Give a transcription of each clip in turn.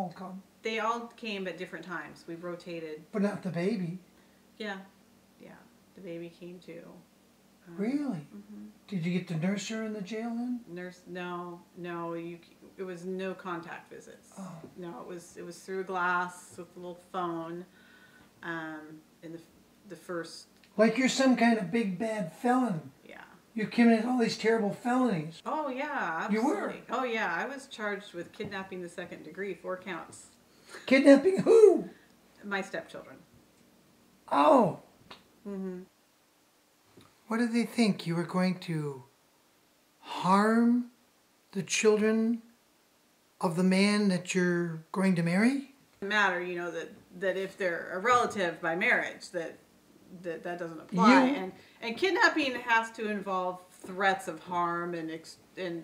all come? They all came at different times. We rotated. But not the baby. Yeah. Yeah. The baby came too. Really? Did you get to nurse her in the jail then? Nurse? No. It was no contact visits. Oh. No, it was through a glass with a little phone. In the first. Like you're some kind of big bad felon. Yeah. You committed all these terrible felonies. Oh yeah, absolutely. You were? Oh yeah, I was charged with kidnapping the second degree, 4 counts. Kidnapping who? My stepchildren. Oh. Mm-hmm. What did they think? You were going to harm the children of the man that you're going to marry? Matter, that if they're a relative by marriage, that doesn't apply. And kidnapping has to involve threats of harm and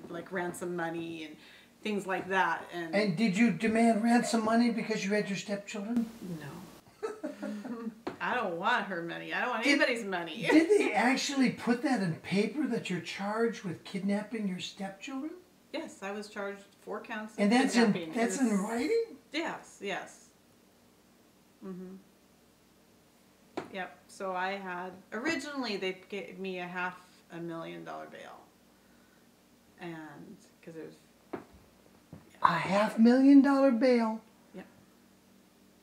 like ransom money and things like that. And did you demand ransom money because you had your stepchildren? No. I don't want her money. I don't want anybody's money. Did they actually put that in paper that you're charged with kidnapping your stepchildren? Yes, I was charged 4 counts of and that's kidnapping. That's in writing? Yes. Mm-hmm. Yep. So I had, originally they gave me a $500,000 bail. And, because it was. Yeah. A $500,000 bail? Yep.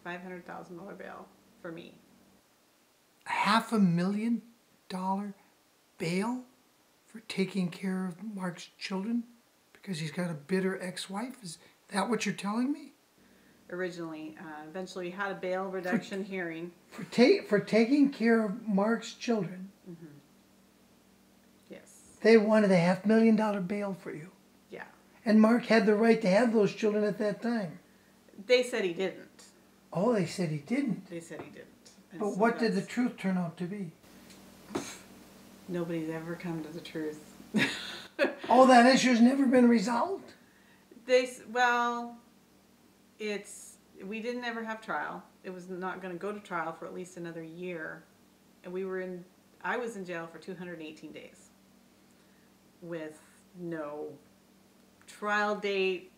$500,000 bail for me. $500,000 bail for taking care of Mark's children because he's got a bitter ex-wife? Is that what you're telling me? Originally, eventually we had a bail reduction hearing. For taking care of Mark's children? Mm-hmm. Yes. They wanted a $500,000 bail for you? Yeah. And Mark had the right to have those children at that time? They said he didn't. Oh, they said he didn't? They said he didn't. And but so what did the truth turn out to be? Nobody's ever come to the truth. Oh, that issue's never been resolved? We didn't ever have trial. It was not going to go to trial for at least another year. And I was in jail for 218 days with no trial date,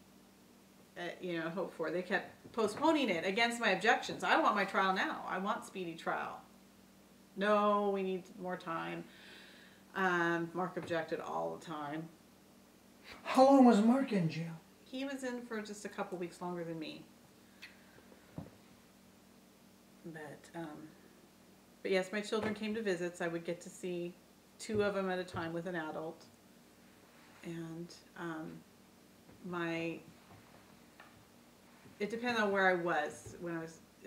hoped for. They kept postponing it against my objections. I want my trial now. I want speedy trial. No, we need more time. Mark objected all the time. How long was Mark in jail? He was in for just a couple weeks longer than me. But yes, my children came to visits. I would get to see 2 of them at a time with an adult. And it depended on where I was,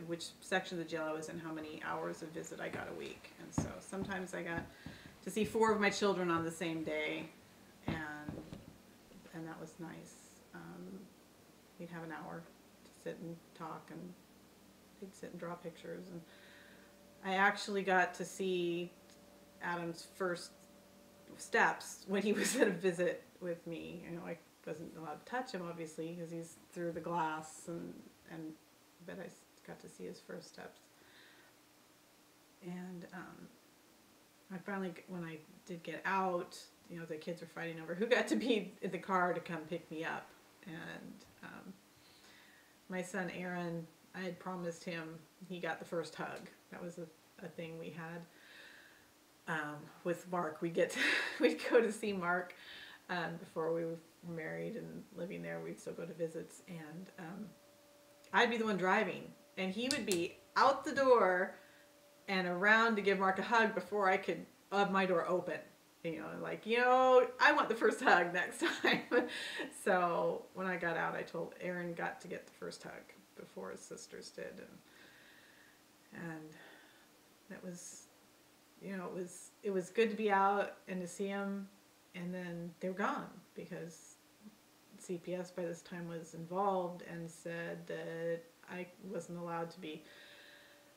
which section of the jail I was in, how many hours of visit I got a week. And so sometimes I got to see 4 of my children on the same day, and that was nice. We'd have an hour to sit and talk, and they'd sit and draw pictures. And I actually got to see Adam's first steps when he was at a visit with me. I wasn't allowed to touch him, obviously, because he's through the glass, but I got to see his first steps. And I finally, when I did get out, the kids were fighting over who got to be in the car to come pick me up. And my son Aaron, I had promised him he got the first hug. That was a thing we had with Mark. We'd go to see Mark before we were married and living there. We'd still go to visits, and I'd be the one driving, and he would be out the door and around to give Mark a hug before I could have my door open. I want the first hug next time. So when I got out, I told Aaron got to get the first hug before his sisters did, and that was, it was good to be out and to see him, and then they were gone because CPS by this time was involved and said that I wasn't allowed to be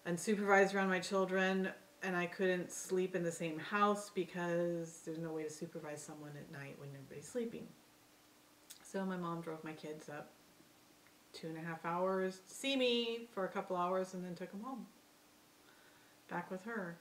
unsupervised around my children, and I couldn't sleep in the same house because there's no way to supervise someone at night when everybody's sleeping. So my mom drove my kids up 2.5 hours to see me for a couple hours, and then took them home. Back with her.